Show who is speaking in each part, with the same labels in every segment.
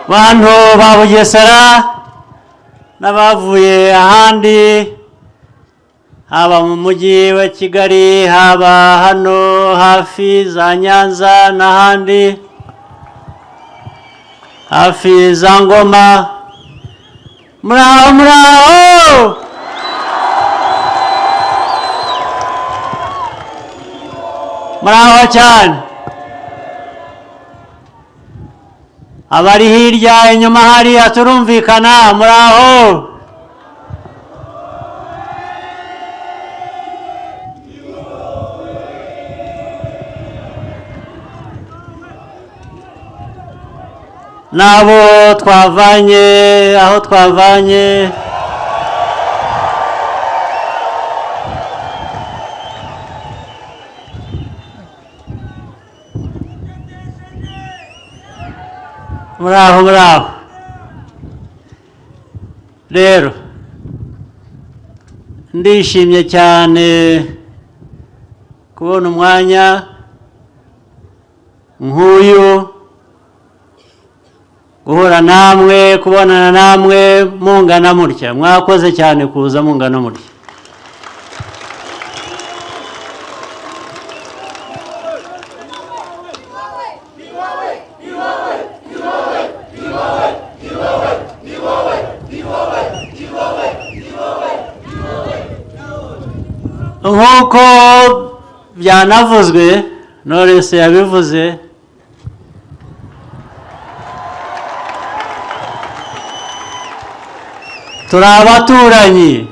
Speaker 1: bantu ba Bugesera n'abavuye ahandi, haba mu mujyi wa Kigali, haba hano hafi za Nyanza n'ahandi, hafi za Ngoma, muraho muraho. Muraho cyane. Abari hirya inyuma hariya turumvikana, muraho. Nabo twavanye aho twavanye, muraho muraho. Rero ndishimye cyane kubona umwanya nk'uyu, guhura namwe, kubonana namwe mungana mutya. Mwakoze cyane kuza mungana mutya. Nk'uko byanavuzwe, Knowless yabivuze, turi abaturanyi.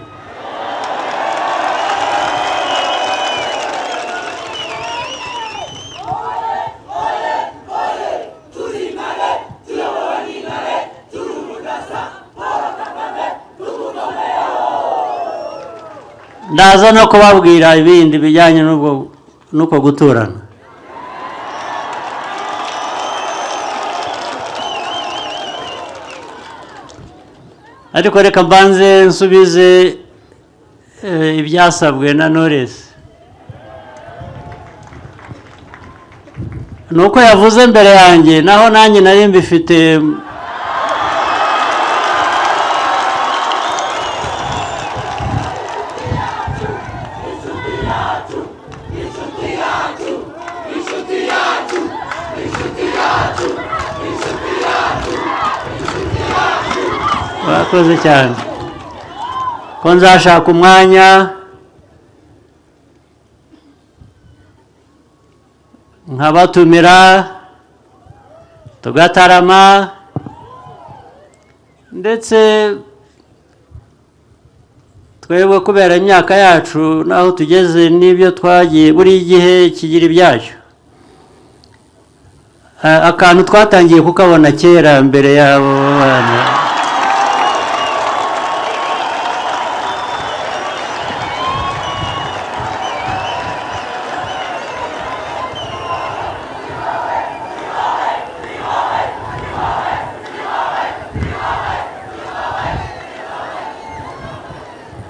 Speaker 1: Ndaza no kubabwira ibindi bijyanye n'uko guturana. Ariko reka mbanze nsubize ibyasabwe na Knowless. Nuko yavuze mbere yanjye, naho nanjye nari mbifite. Murakoze cyane ko nzashaka umwanya nkabatumira tugatarama, ndetse twebwe kubera imyaka yacu naho tugeze n'ibyo twagiye, buri gihe kigira ibyacyo. Akantu twatangiye kukabona kera mbere y'abo bana.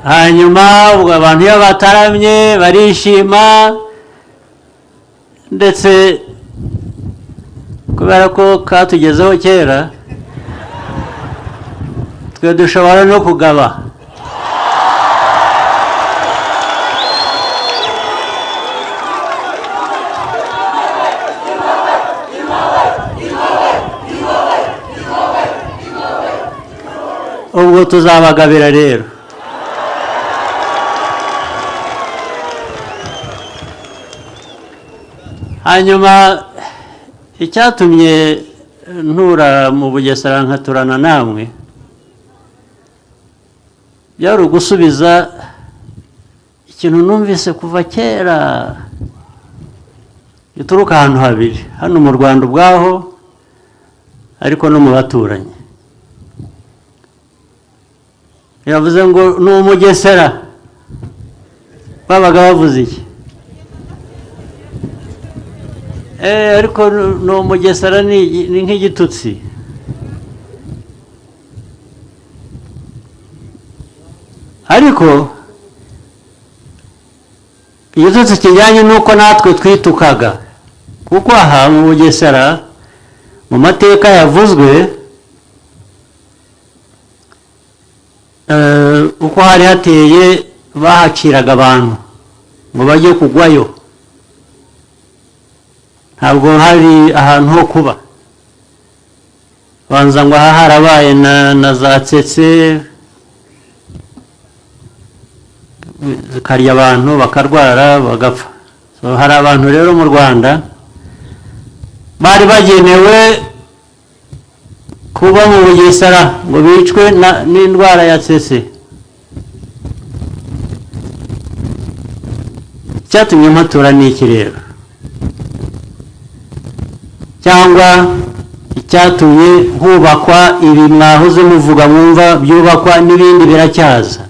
Speaker 1: Hanyuma ubwo abantu iyo bataramye barishima, ndetse kubera ko katugezeho kera, twe dushobora no kugaba. Ubwo tuzabagabira rero. Hanyuma icyatumye ntura mu Bugesera nkaturana namwe, byari ugusubiza ikintu numvise kuva kera gituruka ahantu habiri, hano mu Rwanda ubwaho ariko no mu baturanyi. Yavuze ngo ni Umugesera. Babaga bavuze iki? Ariko ni Umugesera ni nk'igitutsi. Ariko igitutsi kijyanye n'uko natwe twitukaga, kuko aha mu Bugesera mu mateka yavuzwe uko hari hateye bahaciraga abantu ngo bajye kugwayo, ntabwo hari ahantu ho kuba, banza ngo aha harabaye na za tsetse zikarya abantu bakarwara bagapfa. Hari abantu rero mu Rwanda bari bagenewe kuba mu Bugesera ngo bicwe n'indwara ya tsetse. Icyatumye mpatura ni iki rero? Cyangwa icyatumye hubakwa ibi mwahoze muvuga mwumva byubakwa n'ibindi biracyaza?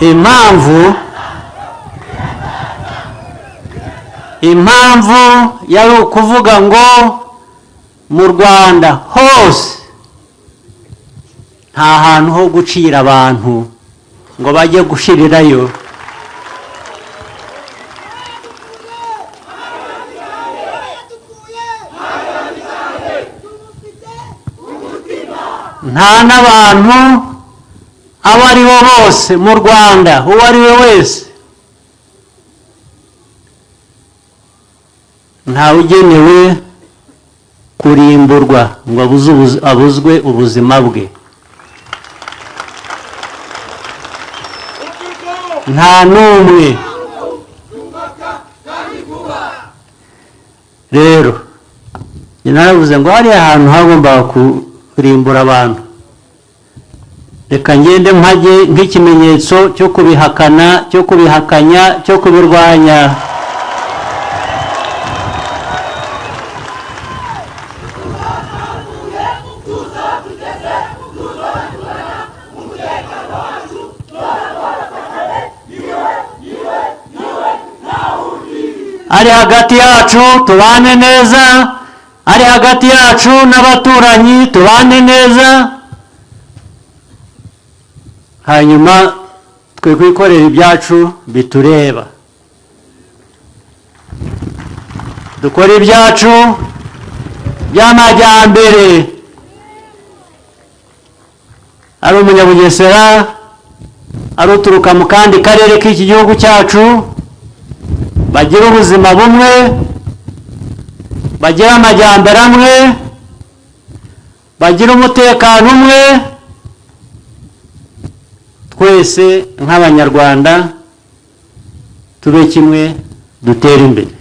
Speaker 1: impamvu yari ukuvuga ngo mu Rwanda hose nta hantu ho gucira abantu ngo bajye gushirirayo. Nta n'abantu abo ari bo bose mu Rwanda, uwo ari we wese, ntawe ugenewe kurimburwa ngo abuzwe ubuzima bwe. Nta n'umwe. Rero naravuze ngo hari ahantu hagombaga kurimbura abantu, reka ngende mpage nk'ikimenyetso cyo kubihakana, cyo kubihakanya, cyo kubirwanya. Ari hagati yacu tubane neza, ari hagati yacu n'abaturanyi tubane neza, hanyuma twe kwikorera ibyacu bitureba, dukora ibyacu by'amajyambere. Ari umunyabugesera, ari uturuka mu kandi karere k'iki gihugu cyacu, bagira ubuzima bumwe, bagira amajyambere amwe, bagira umutekano umwe, twese nk'Abanyarwanda tube kimwe, dutere imbere,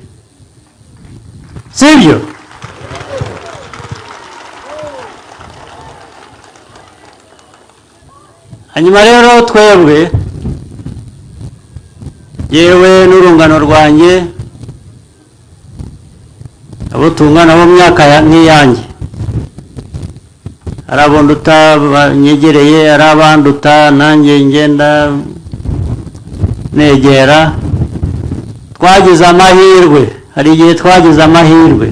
Speaker 1: sibyo? Hanyuma rero twebwe, yewe n'urungano rwanjye, abo tungana bo myaka nk'iyanjye, hari abonduta banyegereye, hari abanduta nanjye ngenda negera. Twagize amahirwe, hari igihe twagize amahirwe,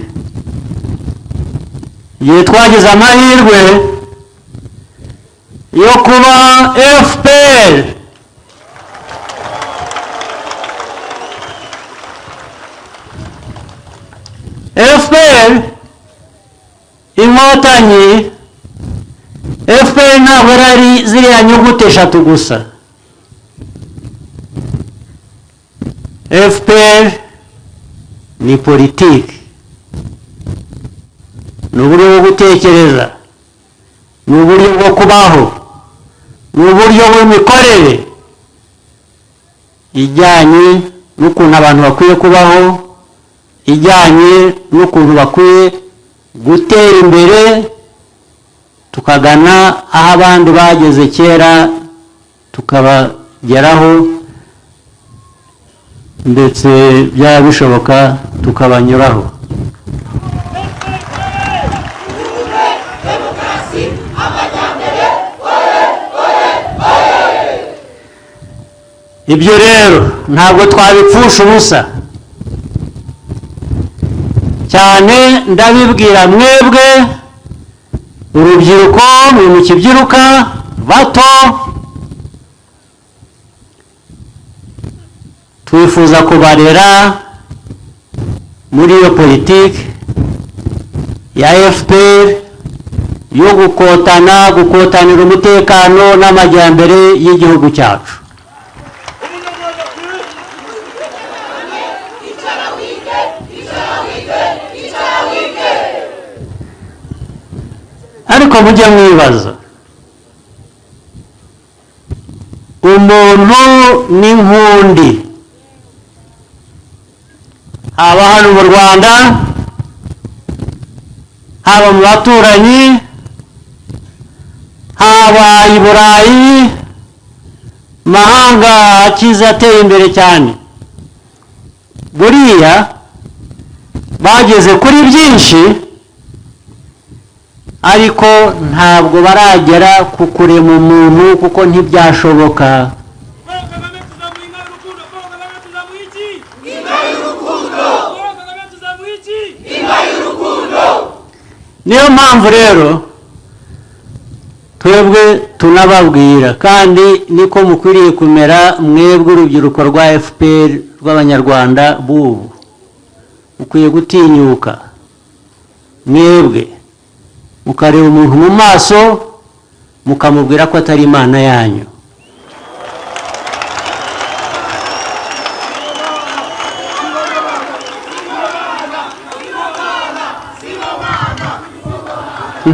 Speaker 1: igihe twagize amahirwe yo kuba FPR. FPR Inkotanyi, FPR ntabwo ari ziriya nyuguti eshatu gusa. FPR ni politiki, ni uburyo bwo gutekereza, ni uburyo bwo kubaho, ni uburyo bw'imikorere ijyanye n'ukuntu abantu bakwiye kubaho, ijyanye n'ukuntu bakwiye gutera imbere, tukagana aho abandi bageze kera tukabageraho, ndetse byaba bishoboka tukabanyuraho. Ibyo rero ntabwo twabipfusha ubusa, cyane ndabibwira mwebwe urubyiruko, mwe mukibyiruka bato, twifuza kubarera muri iyo politiki ya FPR yo gukotanira umutekano n'amajyambere y'igihugu cyacu. Ariko mujye mwibaza, umuntu n'inkundi, haba hano mu Rwanda, haba mu baturanyi, haba i Burayi, mahanga akize ateye imbere cyane, buriya bageze kuri byinshi, ariko ntabwo baragera ku kurema umuntu kuko ntibyashoboka. Niyo mpamvu rero twebwe tunababwira, kandi niko mukwiriye kumera mwebwe urubyiruko rwa FPR rw'Abanyarwanda bubu, mukwiye gutinyuka mwebwe mukareba umuntu mu maso mukamubwira ko atari Imana yanyu.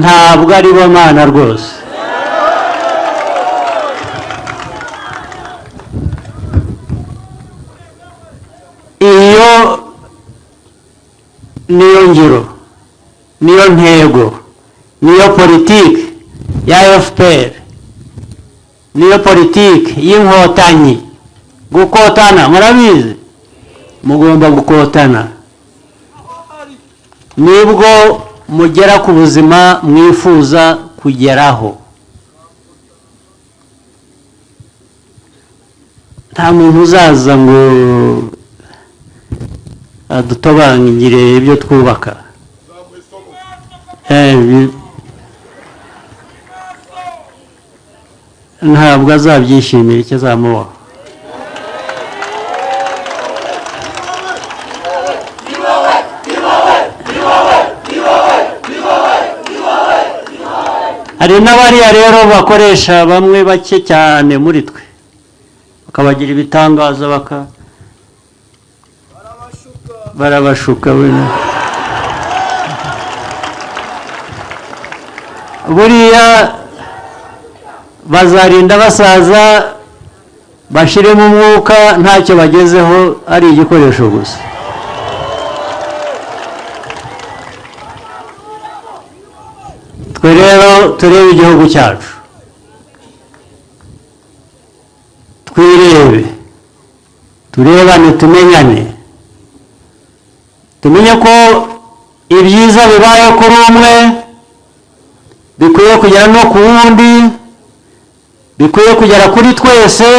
Speaker 1: Ntabwo ari bo Mana rwose. Iyo niyo ngiro, niyo ntego, niyo politiki ya FPR, niyo politiki y'inkotanyi. Gukotana, murabizi, mugomba gukotana, nibwo mugera ku buzima mwifuza kugeraho. Nta muntu uzaza ngo adutobangire ibyo twubaka. Ntabwo azabyishimira ikizamubaho. Hari n'abariya rero bakoresha bamwe bake cyane muri twe, bakabagira ibitangaza, barabashuka wena. Buriya bazarinda basaza bashiremo umwuka ntacyo bagezeho, ari igikoresho gusa. Twe rero turebe igihugu cyacu, twirebe, turebane, tumenyane, tumenye ko ibyiza bibaye kuri umwe bikwiye kugera no ku wundi, bikwiye kugera kuri twese,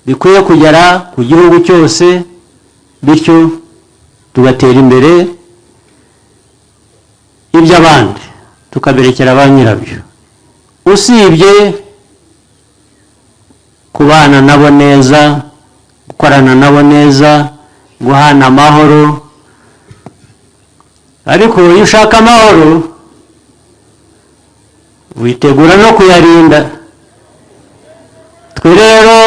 Speaker 1: bikwiye kugera ku gihugu cyose, bityo tugatera imbere, iby'abandi tukaberekera ba nyirabyo. Usibye kubana nabo neza, gukorana nabo neza, guhana amahoro. Ariko iyo ushaka amahoro witegura no kuyarinda. Twe rero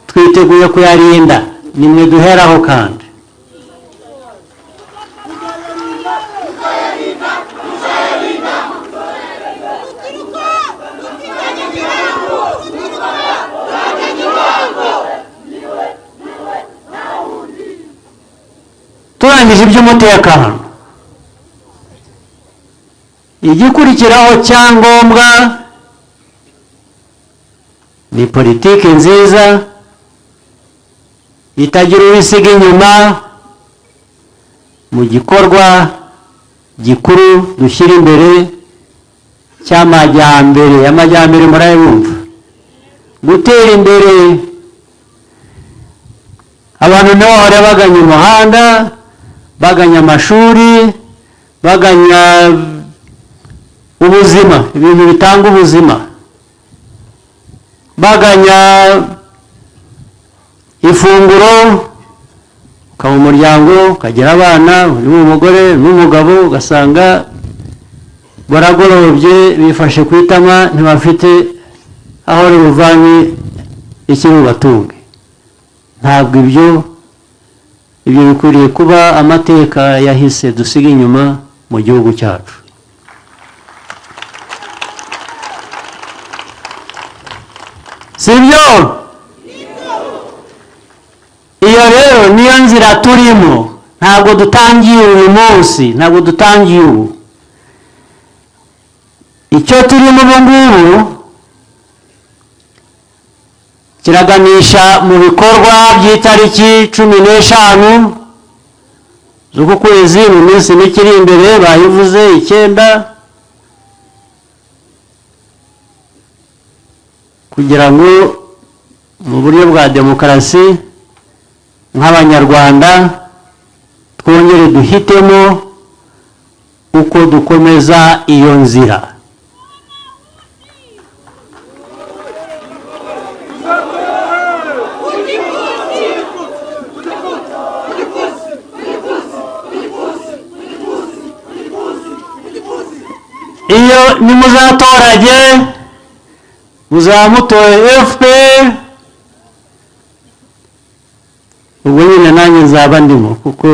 Speaker 1: twiteguye kuyarinda, nimwe duheraho kandi. Turangije iby'umutekano, igikurikiraho cyangombwa ni politiki nziza itagira ubisiga inyuma mu gikorwa gikuru dushyira imbere cy'amajyambere. Amajyambere murayumva, gutera imbere. Abantu nabo bahora baganya umuhanda, baganya amashuri, baganya ubuzima, ibintu bitanga ubuzima, baganya ifunguro, ukaba umuryango, ukagira abana, urimo umugore n'umugabo, ugasanga baragorobye bifashe ku itama, ntibafite aho ribuvanye ikiri bubatunge. Ntabwo ibyo bikwiriye kuba amateka yahise dusiga inyuma mu gihugu cyacu. Sibyo? Iyo rero niyo nzira turimo, ntabwo dutangiye uyu munsi, ntabwo dutangiye ubu. Icyo turimo ubu ngubu kiraganisha mu bikorwa by'itariki 15 z'uku kwezi, mu minsi mikiri imbere, bayivuze 9, kugira ngo mu buryo bwa demokarasi nk'abanyarwanda twongere duhitemo uko dukomeza iyo nzira. Iyo nimuzatorage muzamutoye FPR, ubwo nyine nanjye nzaba ndimo, kuko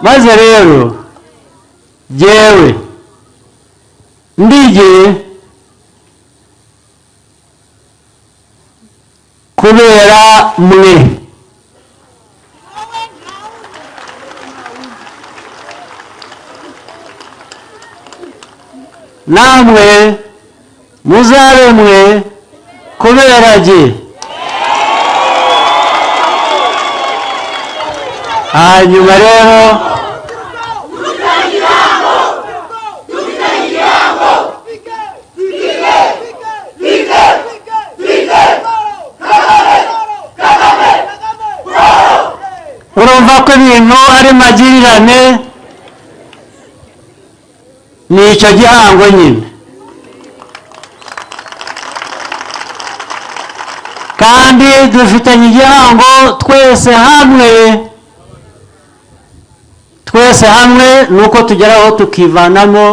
Speaker 1: maze rero jyewe ndigiye kubera mwe. Namwe muzabe mwe kubera jye. Hanyuma rero urumva ko ibintu ari magirirane, ni icyo gihango nyine. Kandi dufitanye igihango twese hamwe, twese hamwe, nuko tugeraho tukivanamo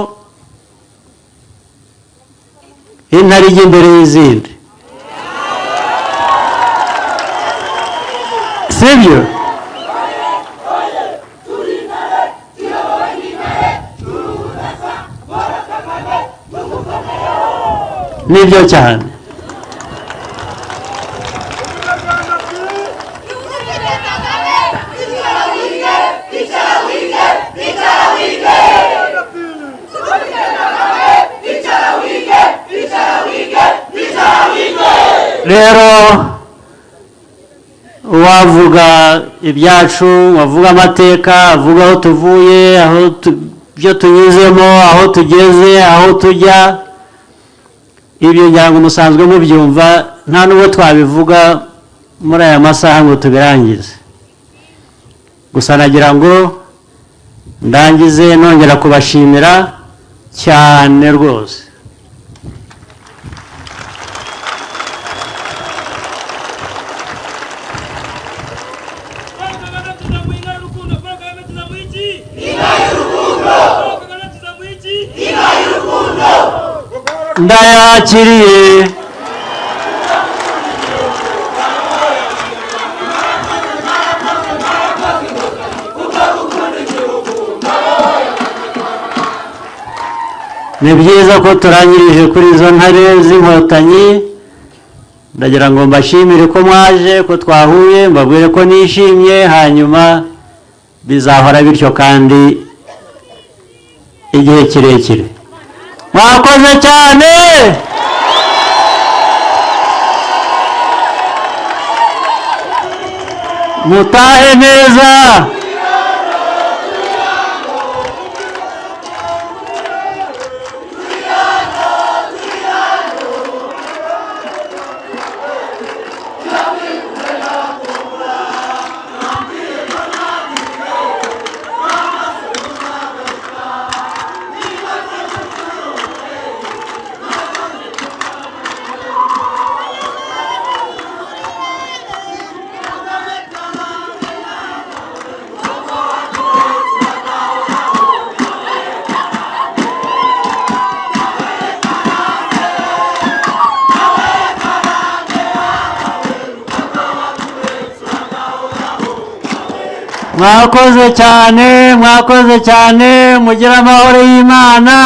Speaker 1: intare ijya imbere y'izindi. Sibyo? Nibyo cyane. Rero wavuga ibyacu, wavuga amateka, avuga aho tuvuye, ibyo tunyuzemo, aho tugeze, aho tujya, ibyo ngira ngo musanzwe mubyumva, nta nubwo twabivuga muri aya masaha ngo tubirangize. Gusa nagira ngo ndangize nongera kubashimira cyane rwose. Ndayakiriye. Ni byiza ko turangirije kuri izo ntare z'inkotanyi. Ndagira ngo mbashimire ko mwaje, ko twahuye, mbabwire ko nishimye, hanyuma bizahora bityo kandi igihe kirekire. Mwakoze cyane. Mutahe neza. mwakoze cyane mugire amahoro y'Imana.